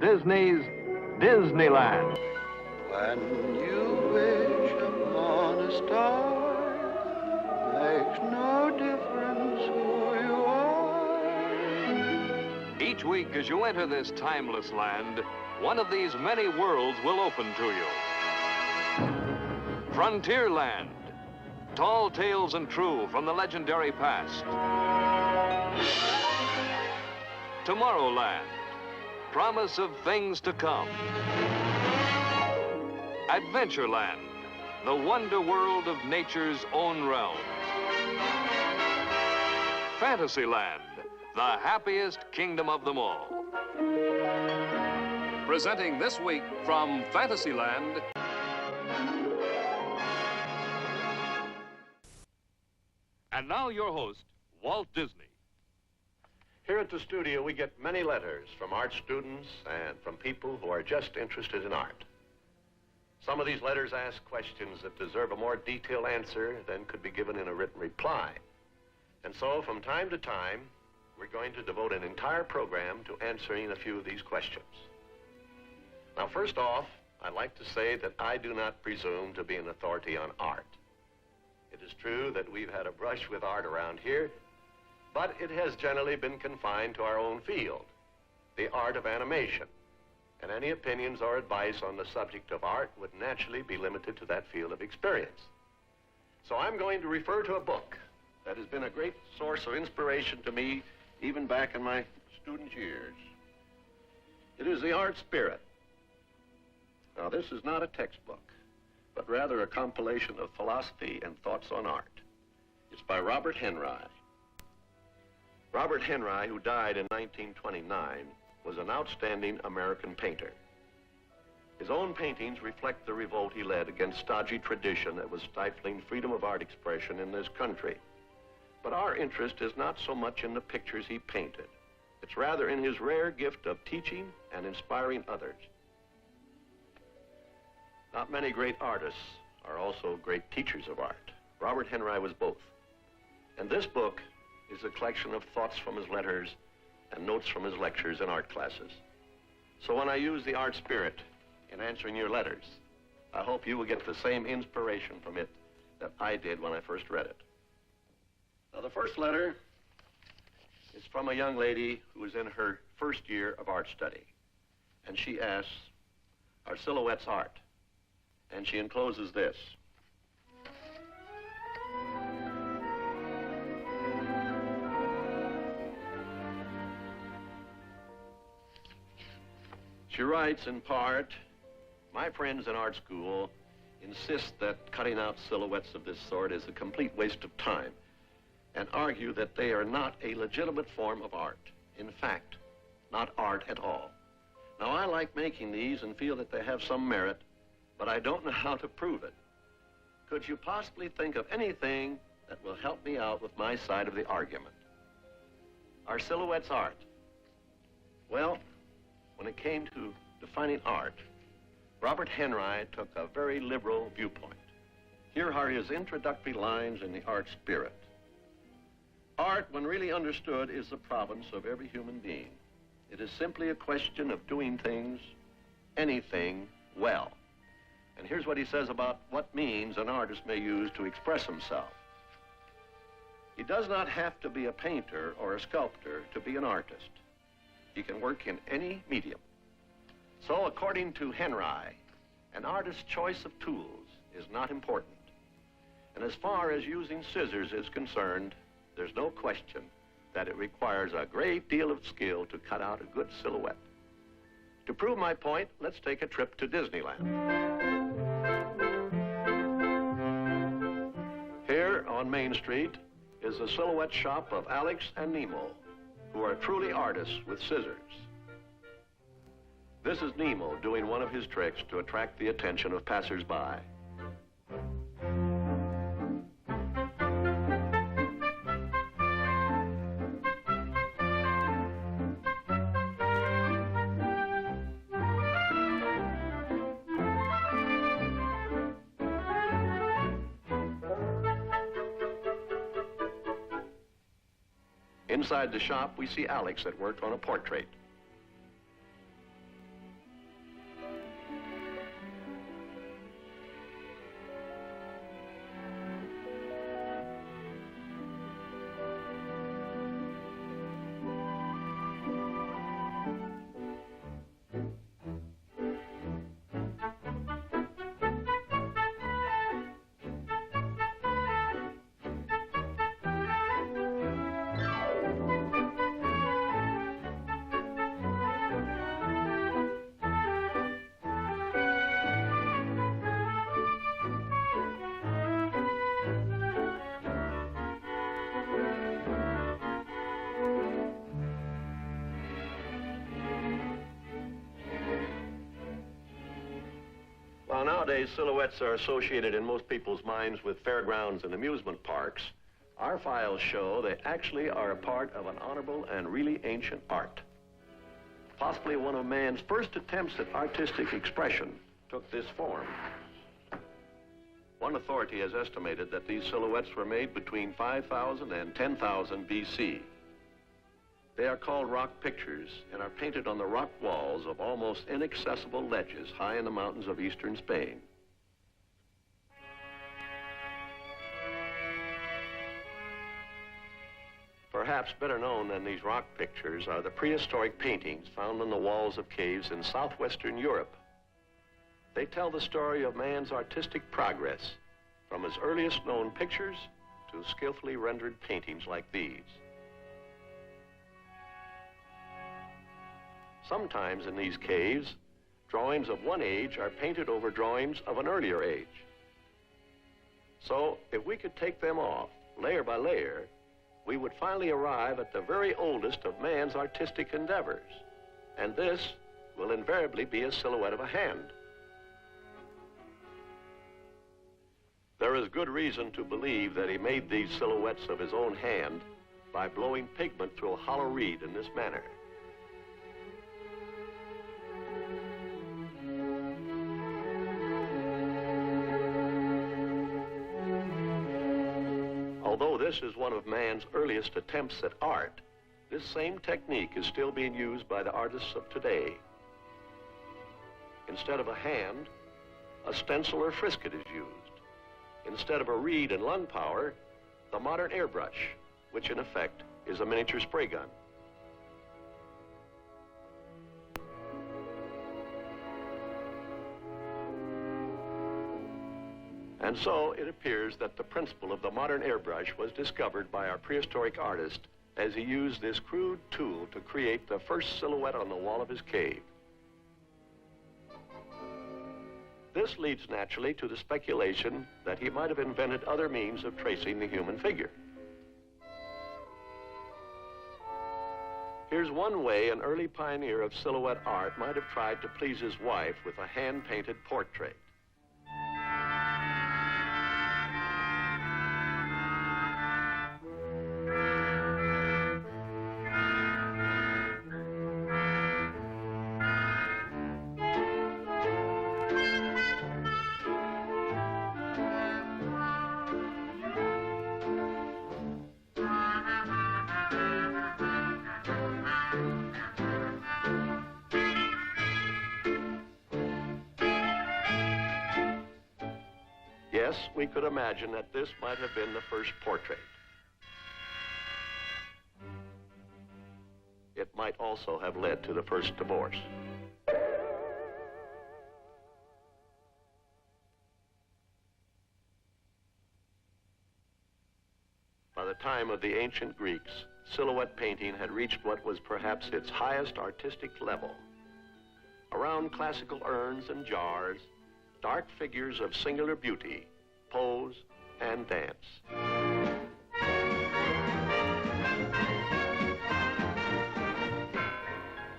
Disney's Disneyland. When you wish upon a star, makes no difference who you are. Each week as you enter this timeless land, one of these many worlds will open to you. Frontierland, tall tales and true from the legendary past. Tomorrowland, promise of things to come. Adventureland, the wonder world of nature's own realm. Fantasyland, the happiest kingdom of them all. Presenting this week from Fantasyland. And now your host, Walt Disney. Here at the studio, we get many letters from art students and from people who are just interested in art. Some of these letters ask questions that deserve a more detailed answer than could be given in a written reply. And so, from time to time, we're going to devote an entire program to answering a few of these questions. Now, first off, I'd like to say that I do not presume to be an authority on art. It is true that we've had a brush with art around here, but it has generally been confined to our own field, the art of animation. And any opinions or advice on the subject of art would naturally be limited to that field of experience. So I'm going to refer to a book that has been a great source of inspiration to me even back in my student years. It is The Art Spirit. Now, this is not a textbook, but rather a compilation of philosophy and thoughts on art. It's by Robert Henri. Robert Henri, who died in 1929, was an outstanding American painter. His own paintings reflect the revolt he led against stodgy tradition that was stifling freedom of art expression in this country. But our interest is not so much in the pictures he painted. It's rather in his rare gift of teaching and inspiring others. Not many great artists are also great teachers of art. Robert Henri was both. And this book is a collection of thoughts from his letters and notes from his lectures in art classes. So when I use The Art Spirit in answering your letters, I hope you will get the same inspiration from it that I did when I first read it. Now, the first letter is from a young lady who is in her first year of art study. And she asks, are silhouettes art? And she encloses this. She writes in part, my friends in art school insist that cutting out silhouettes of this sort is a complete waste of time and argue that they are not a legitimate form of art. In fact, not art at all. Now, I like making these and feel that they have some merit, but I don't know how to prove it. Could you possibly think of anything that will help me out with my side of the argument? Are silhouettes art? Well, when it came to defining art, Robert Henri took a very liberal viewpoint. Here are his introductory lines in The Art Spirit. Art, when really understood, is the province of every human being. It is simply a question of doing things, anything, well. And here's what he says about what means an artist may use to express himself. He does not have to be a painter or a sculptor to be an artist. He can work in any medium. So, according to Henri, an artist's choice of tools is not important. And as far as using scissors is concerned, there's no question that it requires a great deal of skill to cut out a good silhouette. To prove my point, let's take a trip to Disneyland. Here on Main Street is the silhouette shop of Alex and Nemo, who are truly artists with scissors. This is Nemo doing one of his tricks to attract the attention of passers-by. Inside the shop, we see Alex at work on a portrait. nowadays silhouettes are associated in most people's minds with fairgrounds and amusement parks, our files show they actually are a part of an honorable and really ancient art. Possibly one of man's first attempts at artistic expression took this form. One authority has estimated that these silhouettes were made between 5,000 and 10,000 BC. They are called rock pictures and are painted on the rock walls of almost inaccessible ledges high in the mountains of eastern Spain. Perhaps better known than these rock pictures are the prehistoric paintings found on the walls of caves in southwestern Europe. They tell the story of man's artistic progress from his earliest known pictures to skillfully rendered paintings like these. Sometimes in these caves, drawings of one age are painted over drawings of an earlier age. So if we could take them off layer by layer, we would finally arrive at the very oldest of man's artistic endeavors. And this will invariably be a silhouette of a hand. There is good reason to believe that he made these silhouettes of his own hand by blowing pigment through a hollow reed in this manner. Although this is one of man's earliest attempts at art, this same technique is still being used by the artists of today. Instead of a hand, a stencil or frisket is used. Instead of a reed and lung power, the modern airbrush, which in effect is a miniature spray gun. And so it appears that the principle of the modern airbrush was discovered by our prehistoric artist as he used this crude tool to create the first silhouette on the wall of his cave. This leads naturally to the speculation that he might have invented other means of tracing the human figure. Here's one way an early pioneer of silhouette art might have tried to please his wife with a hand-painted portrait. Yes, we could imagine that this might have been the first portrait. It might also have led to the first divorce. By the time of the ancient Greeks, silhouette painting had reached what was perhaps its highest artistic level. Around classical urns and jars, dark figures of singular beauty pose and dance.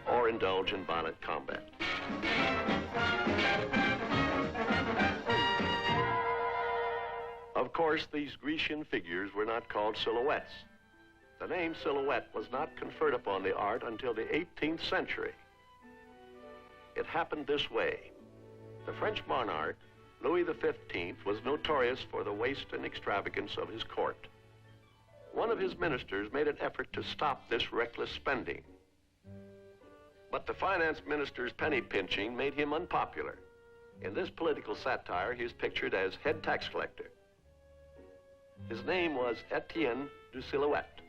Or indulge in violent combat. Of course, these Grecian figures were not called silhouettes. The name silhouette was not conferred upon the art until the 18th century. It happened this way. The French monarch, Louis XV, was notorious for the waste and extravagance of his court. One of his ministers made an effort to stop this reckless spending. But the finance minister's penny pinching made him unpopular. In this political satire, he is pictured as head tax collector. His name was Etienne du Silhouette.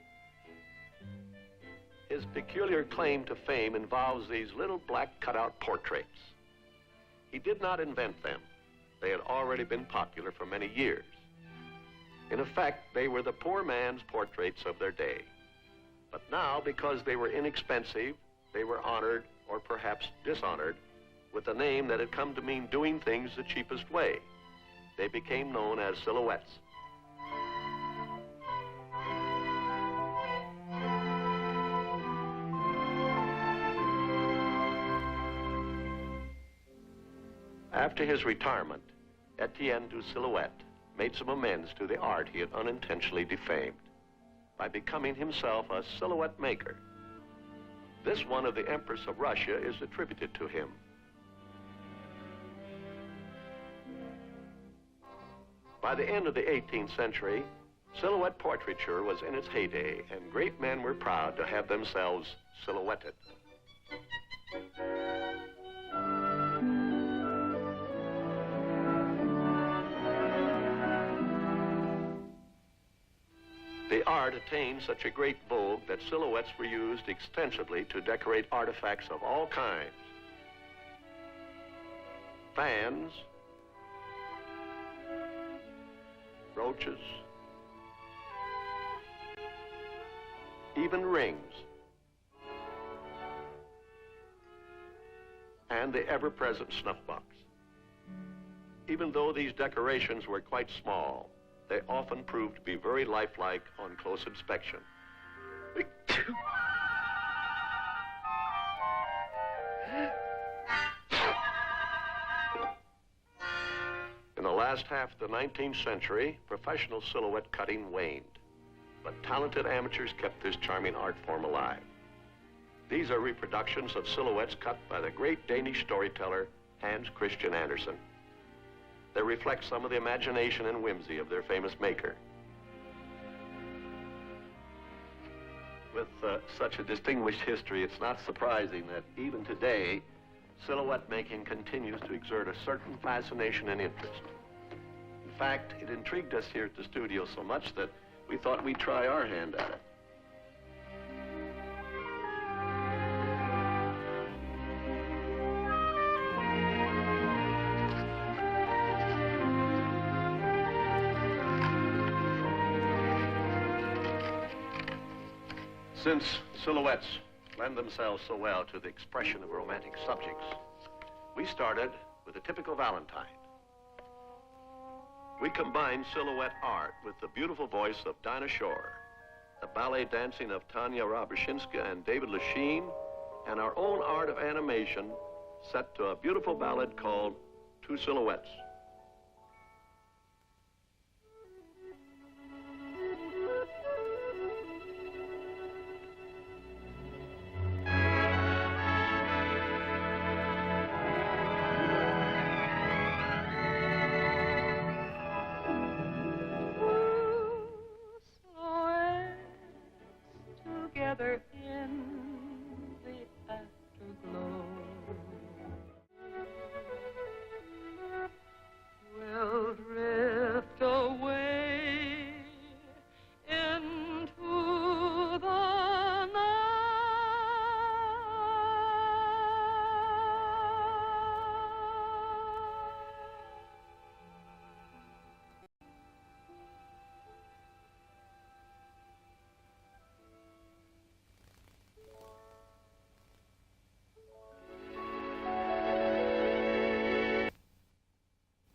His peculiar claim to fame involves these little black cutout portraits. He did not invent them. They had already been popular for many years. In effect, they were the poor man's portraits of their day. But now, because they were inexpensive, they were honored, or perhaps dishonored, with a name that had come to mean doing things the cheapest way. They became known as silhouettes. After his retirement, Etienne du Silhouette made some amends to the art he had unintentionally defamed by becoming himself a silhouette maker. This one of the Empress of Russia is attributed to him. By the end of the 18th century, silhouette portraiture was in its heyday, and great men were proud to have themselves silhouetted. The art attained such a great vogue that silhouettes were used extensively to decorate artifacts of all kinds. Fans, brooches, even rings, and the ever-present snuff box. Even though these decorations were quite small, they often proved to be very lifelike on close inspection. In the last half of the 19th century, professional silhouette cutting waned, but talented amateurs kept this charming art form alive. These are reproductions of silhouettes cut by the great Danish storyteller Hans Christian Andersen. They reflect some of the imagination and whimsy of their famous maker. With such a distinguished history, it's not surprising that even today, silhouette making continues to exert a certain fascination and interest. In fact, it intrigued us here at the studio so much that we thought we'd try our hand at it. Since silhouettes lend themselves so well to the expression of romantic subjects, we started with a typical Valentine. We combined silhouette art with the beautiful voice of Dinah Shore, the ballet dancing of Tanya Roberczynska and David Lachine, and our own art of animation set to a beautiful ballad called Two Silhouettes.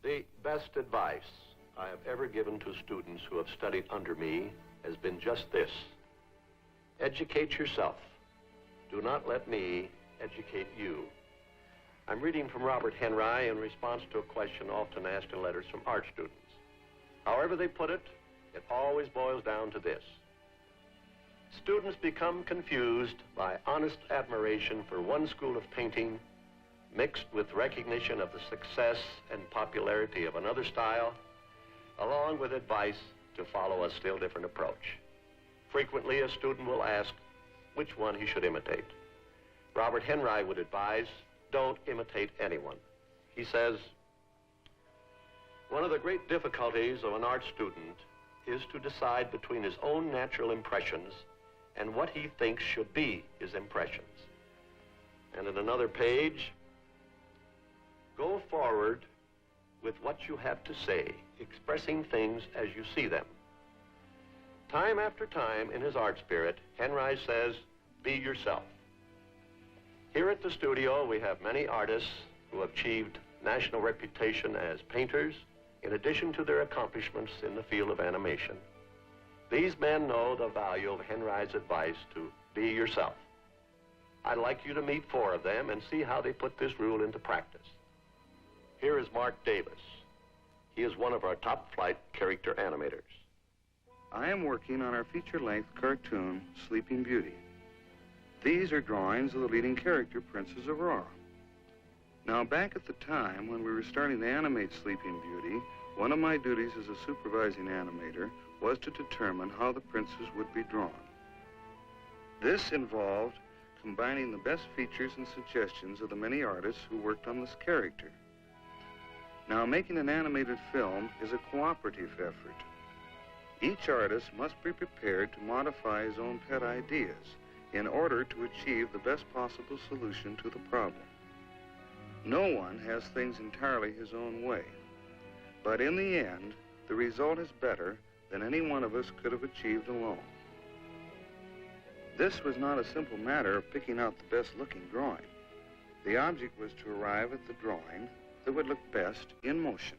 The best advice I have ever given to students who have studied under me has been just this: educate yourself. Do not let me educate you. I'm reading from Robert Henri in response to a question often asked in letters from art students. However they put it, it always boils down to this: students become confused by honest admiration for one school of painting mixed with recognition of the success and popularity of another style, along with advice to follow a still different approach. Frequently, a student will ask which one he should imitate. Robert Henri would advise, don't imitate anyone. He says, one of the great difficulties of an art student is to decide between his own natural impressions and what he thinks should be his impressions. And in another page, go forward with what you have to say, expressing things as you see them. Time after time in his art spirit, Henri says, be yourself. Here at the studio, we have many artists who have achieved national reputation as painters, in addition to their accomplishments in the field of animation. These men know the value of Henri's advice to be yourself. I'd like you to meet 4 of them and see how they put this rule into practice. Here is Mark Davis. He is one of our top-flight character animators. I am working on our feature-length cartoon, Sleeping Beauty. These are drawings of the leading character, Princess Aurora. Now, back at the time when we were starting to animate Sleeping Beauty, one of my duties as a supervising animator was to determine how the princess would be drawn. This involved combining the best features and suggestions of the many artists who worked on this character. Now, making an animated film is a cooperative effort. Each artist must be prepared to modify his own pet ideas in order to achieve the best possible solution to the problem. No one has things entirely his own way, but in the end, the result is better than any one of us could have achieved alone. This was not a simple matter of picking out the best-looking drawing. The object was to arrive at the drawing that would look best in motion.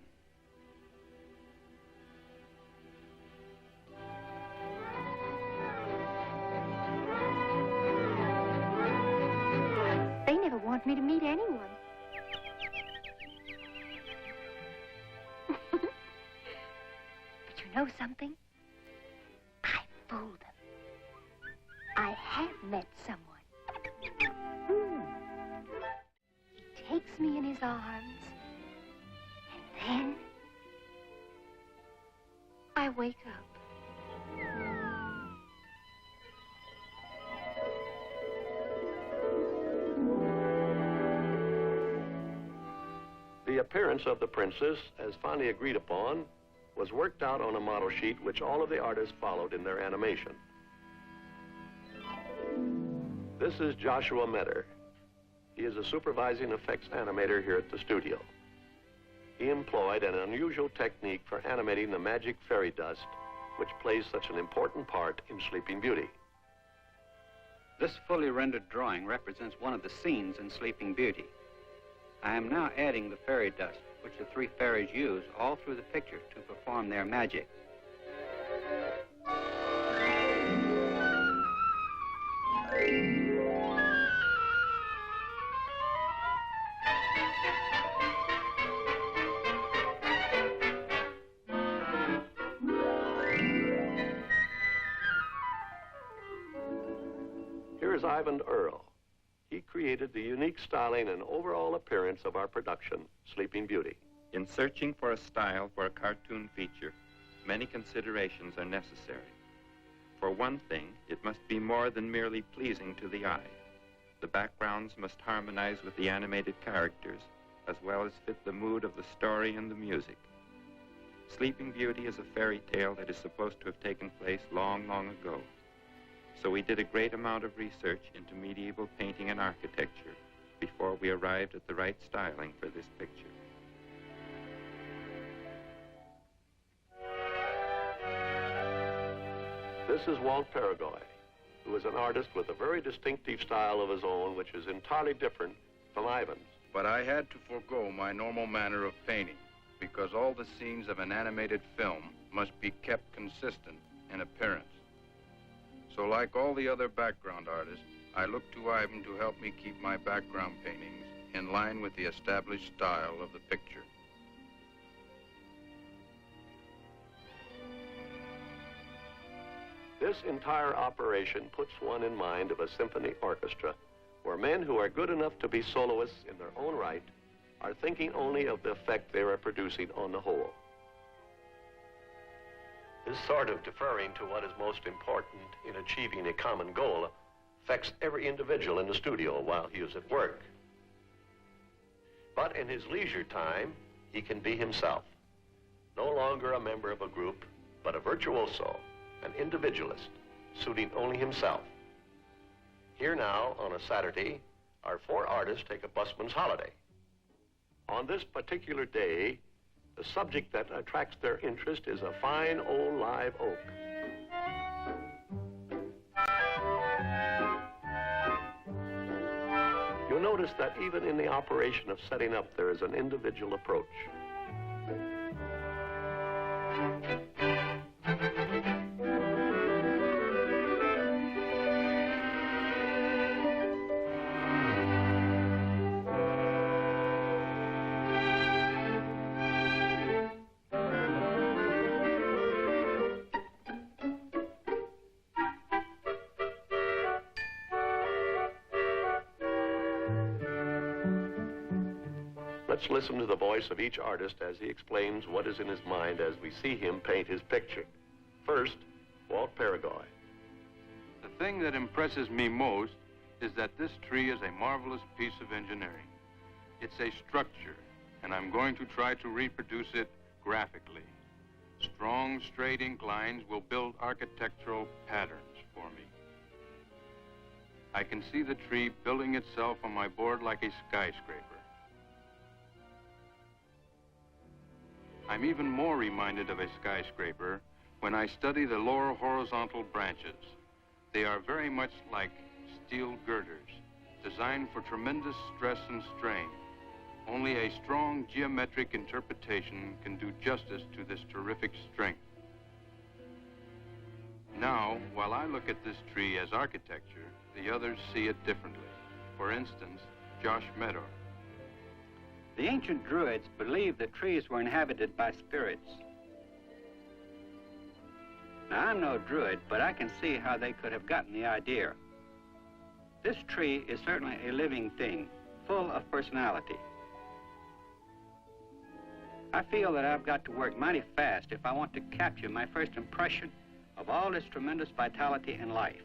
They never want me to meet anyone. But you know something? I fooled them. I have met someone. He takes me in his arms, and then I wake up. The appearance of the princess, as finally agreed upon, was worked out on a model sheet which all of the artists followed in their animation. This is Joshua Metter. He is a supervising effects animator here at the studio. He employed an unusual technique for animating the magic fairy dust, which plays such an important part in Sleeping Beauty. This fully rendered drawing represents one of the scenes in Sleeping Beauty. I am now adding the fairy dust, which the three fairies use all through the picture to perform their magic. Here is Ivan Earle. He created the unique styling and overall appearance of our production, Sleeping Beauty. In searching for a style for a cartoon feature, many considerations are necessary. For one thing, it must be more than merely pleasing to the eye. The backgrounds must harmonize with the animated characters, as well as fit the mood of the story and the music. Sleeping Beauty is a fairy tale that is supposed to have taken place long, long ago. So we did a great amount of research into medieval painting and architecture before we arrived at the right styling for this picture. This is Walt Paragoy, who is an artist with a very distinctive style of his own, which is entirely different from Ivan's. But I had to forego my normal manner of painting because all the scenes of an animated film must be kept consistent in appearance. So like all the other background artists, I looked to Ivan to help me keep my background paintings in line with the established style of the picture. This entire operation puts one in mind of a symphony orchestra, where men who are good enough to be soloists in their own right are thinking only of the effect they are producing on the whole. This sort of deferring to what is most important in achieving a common goal affects every individual in the studio while he is at work. But in his leisure time, he can be himself. No longer a member of a group, but a virtuoso, an individualist, suiting only himself. Here now, on a Saturday, our four artists take a busman's holiday. On this particular day, the subject that attracts their interest is a fine old live oak. You'll notice that even in the operation of setting up, there is an individual approach. Let's listen to the voice of each artist as he explains what is in his mind as we see him paint his picture. First, Walt Paragoy. The thing that impresses me most is that this tree is a marvelous piece of engineering. It's a structure, and I'm going to try to reproduce it graphically. Strong, straight inclines will build architectural patterns for me. I can see the tree building itself on my board like a skyscraper. I'm even more reminded of a skyscraper when I study the lower horizontal branches. They are very much like steel girders, designed for tremendous stress and strain. Only a strong geometric interpretation can do justice to this terrific strength. Now, while I look at this tree as architecture, the others see it differently. For instance, Josh Meador. The ancient Druids believed that trees were inhabited by spirits. Now, I'm no Druid, but I can see how they could have gotten the idea. This tree is certainly a living thing, full of personality. I feel that I've got to work mighty fast if I want to capture my first impression of all this tremendous vitality and life.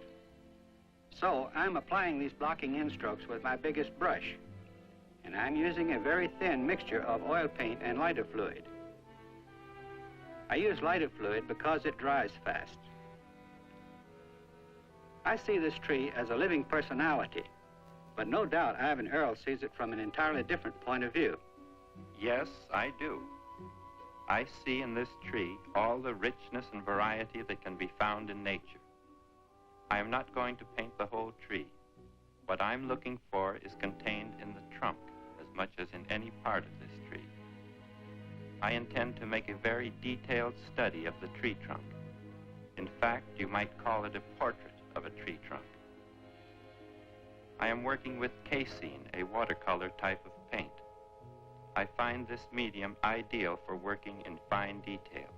So I'm applying these blocking in strokes with my biggest brush, and I'm using a very thin mixture of oil paint and lighter fluid. I use lighter fluid because it dries fast. I see this tree as a living personality, but no doubt Ivan Earle sees it from an entirely different point of view. Yes, I do. I see in this tree all the richness and variety that can be found in nature. I am not going to paint the whole tree. What I'm looking for is contained in the trunk as much as in any part of this tree. I intend to make a very detailed study of the tree trunk. In fact, you might call it a portrait of a tree trunk. I am working with casein, a watercolor type of paint. I find this medium ideal for working in fine detail.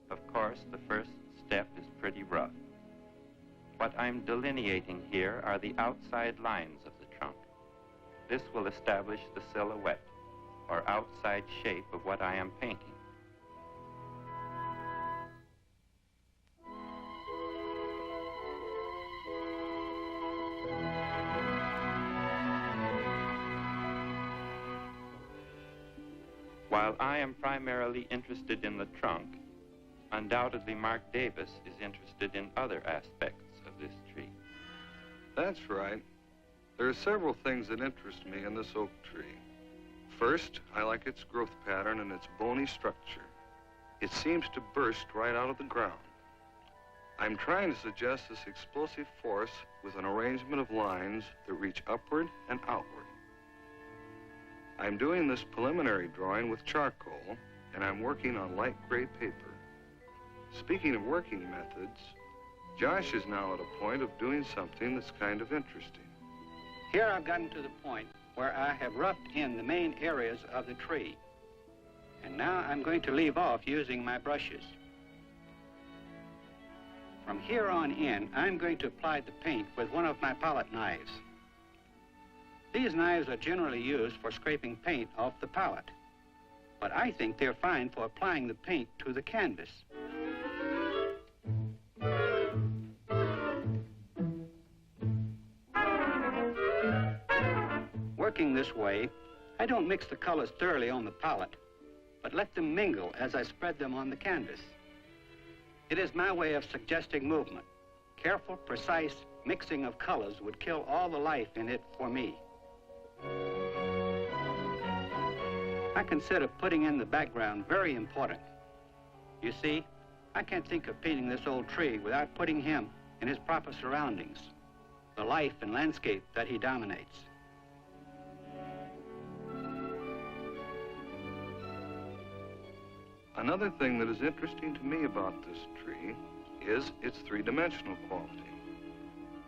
Of course, the first step is pretty rough. What I'm delineating here are the outside lines of the trunk. This will establish the silhouette, or outside shape of what I am painting. While I am primarily interested in the trunk, undoubtedly Mark Davis is interested in other aspects of this tree. That's right. There are several things that interest me in this oak tree. First, I like its growth pattern and its bony structure. It seems to burst right out of the ground. I'm trying to suggest this explosive force with an arrangement of lines that reach upward and outward. I'm doing this preliminary drawing with charcoal, and I'm working on light gray paper. Speaking of working methods, Josh is now at a point of doing something that's kind of interesting. Here I've gotten to the point where I have roughed in the main areas of the tree. And now I'm going to leave off using my brushes. From here on in, I'm going to apply the paint with one of my palette knives. These knives are generally used for scraping paint off the palette, but I think they're fine for applying the paint to the canvas. Working this way, I don't mix the colors thoroughly on the palette, but let them mingle as I spread them on the canvas. It is my way of suggesting movement. Careful, precise mixing of colors would kill all the life in it for me. I consider putting in the background very important. You see, I can't think of painting this old tree without putting him in his proper surroundings, the life and landscape that he dominates. Another thing that is interesting to me about this tree is its three-dimensional quality.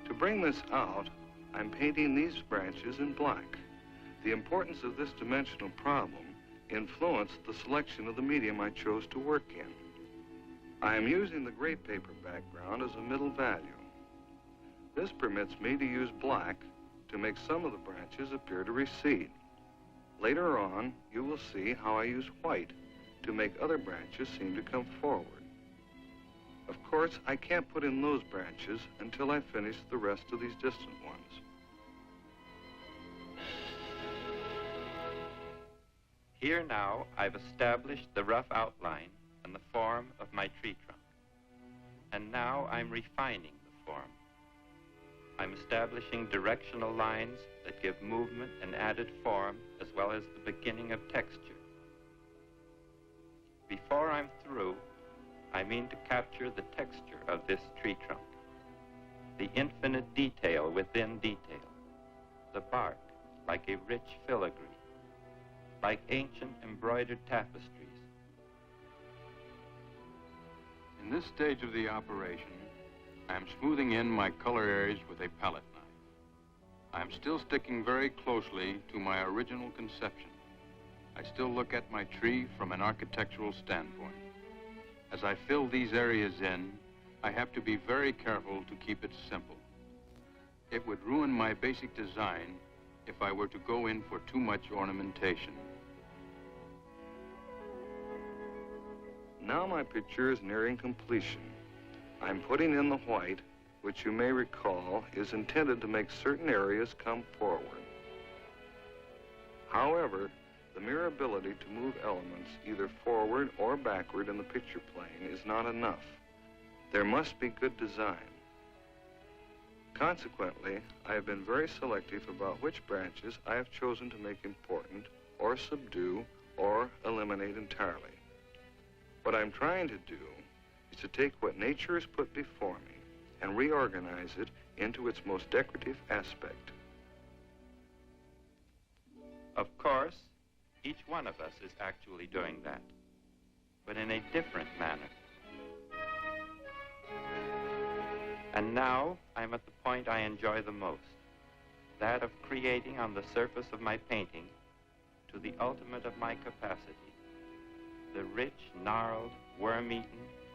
To bring this out, I'm painting these branches in black. The importance of this dimensional problem influenced the selection of the medium I chose to work in. I am using the gray paper background as a middle value. This permits me to use black to make some of the branches appear to recede. Later on, you will see how I use white to make other branches seem to come forward. Of course, I can't put in those branches until I finish the rest of these distant ones. Here now, I've established the rough outline and the form of my tree trunk. And now I'm refining the form. I'm establishing directional lines that give movement and added form, as well as the beginning of texture. Before I'm through, I mean to capture the texture of this tree trunk, the infinite detail within detail, the bark like a rich filigree, like ancient embroidered tapestries. In this stage of the operation, I am smoothing in my color areas with a palette knife. I am still sticking very closely to my original conception. I still look at my tree from an architectural standpoint. As I fill these areas in, I have to be very careful to keep it simple. It would ruin my basic design if I were to go in for too much ornamentation. Now my picture is nearing completion. I'm putting in the white, which you may recall is intended to make certain areas come forward. However, the mere ability to move elements either forward or backward in the picture plane is not enough. There must be good design. Consequently, I have been very selective about which branches I have chosen to make important, or subdue, or eliminate entirely. What I'm trying to do is to take what nature has put before me and reorganize it into its most decorative aspect. Of course, each one of us is actually doing that, but in a different manner. And now I'm at the point I enjoy the most, that of creating on the surface of my painting, to the ultimate of my capacity, the rich, gnarled, worm-eaten,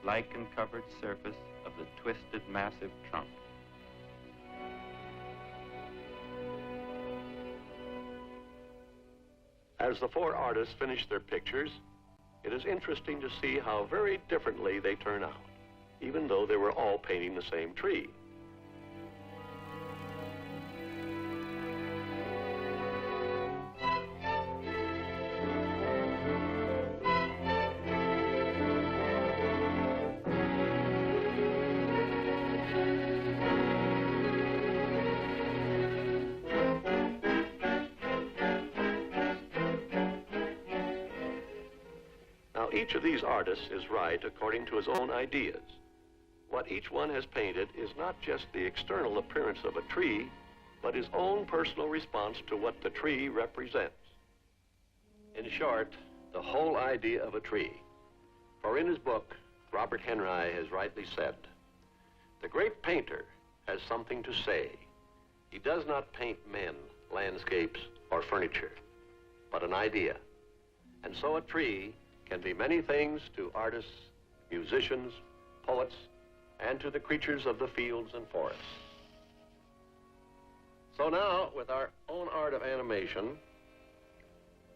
lichen-covered surface of the twisted, massive trunk. As the four artists finish their pictures, it is interesting to see how very differently they turn out, even though they were all painting the same tree. Each of these artists is right according to his own ideas. What each one has painted is not just the external appearance of a tree, but his own personal response to what the tree represents. In short, the whole idea of a tree. For in his book, Robert Henri has rightly said, "The great painter has something to say. He does not paint men, landscapes, or furniture, but an idea. And so a tree can be many things to artists, musicians, poets, and to the creatures of the fields and forests." So now, with our own art of animation,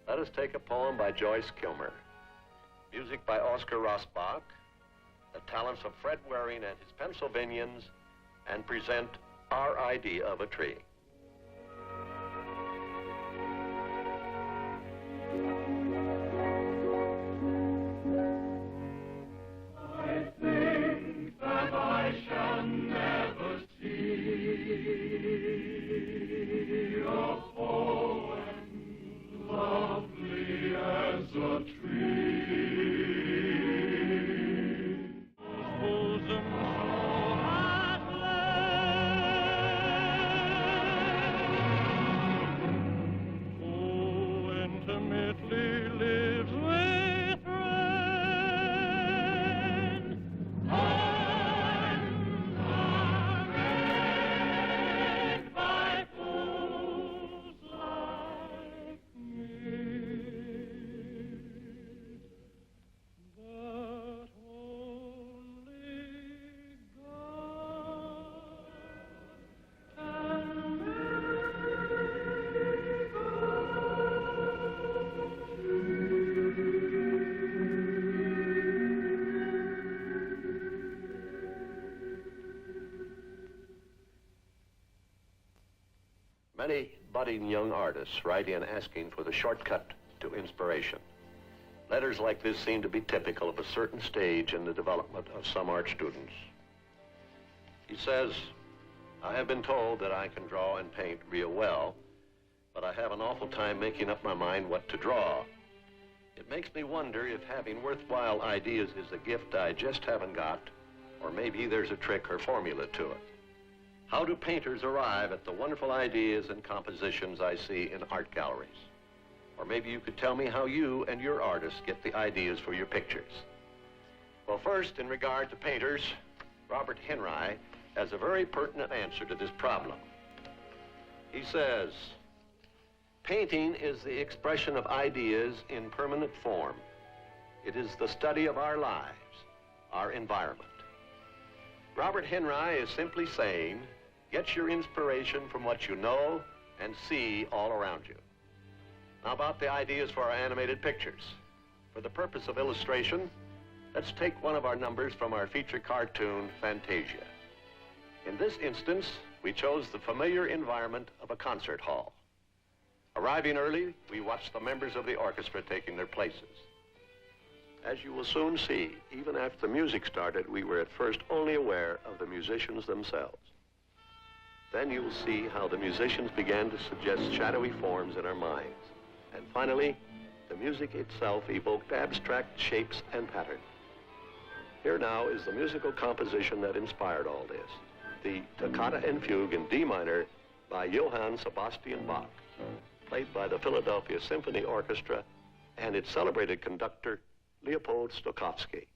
let us take a poem by Joyce Kilmer, music by Oscar Rosbach, the talents of Fred Waring and his Pennsylvanians, and present our idea of a tree. Many budding young artists write in asking for the shortcut to inspiration. Letters like this seem to be typical of a certain stage in the development of some art students. He says, I have been told that I can draw and paint real well, but I have an awful time making up my mind what to draw. It makes me wonder if having worthwhile ideas is a gift I just haven't got, or maybe there's a trick or formula to it. How do painters arrive at the wonderful ideas and compositions I see in art galleries? Or maybe you could tell me how you and your artists get the ideas for your pictures. Well, first, in regard to painters, Robert Henri has a very pertinent answer to this problem. He says, painting is the expression of ideas in permanent form. It is the study of our lives, our environment. Robert Henri is simply saying, get your inspiration from what you know and see all around you. Now about the ideas for our animated pictures. For the purpose of illustration, let's take one of our numbers from our feature cartoon, Fantasia. In this instance, we chose the familiar environment of a concert hall. Arriving early, we watched the members of the orchestra taking their places. As you will soon see, even after the music started, we were at first only aware of the musicians themselves. Then you will see how the musicians began to suggest shadowy forms in our minds. And finally, the music itself evoked abstract shapes and patterns. Here now is the musical composition that inspired all this. The Toccata and Fugue in D minor by Johann Sebastian Bach, played by the Philadelphia Symphony Orchestra and its celebrated conductor, Leopold Stokowski.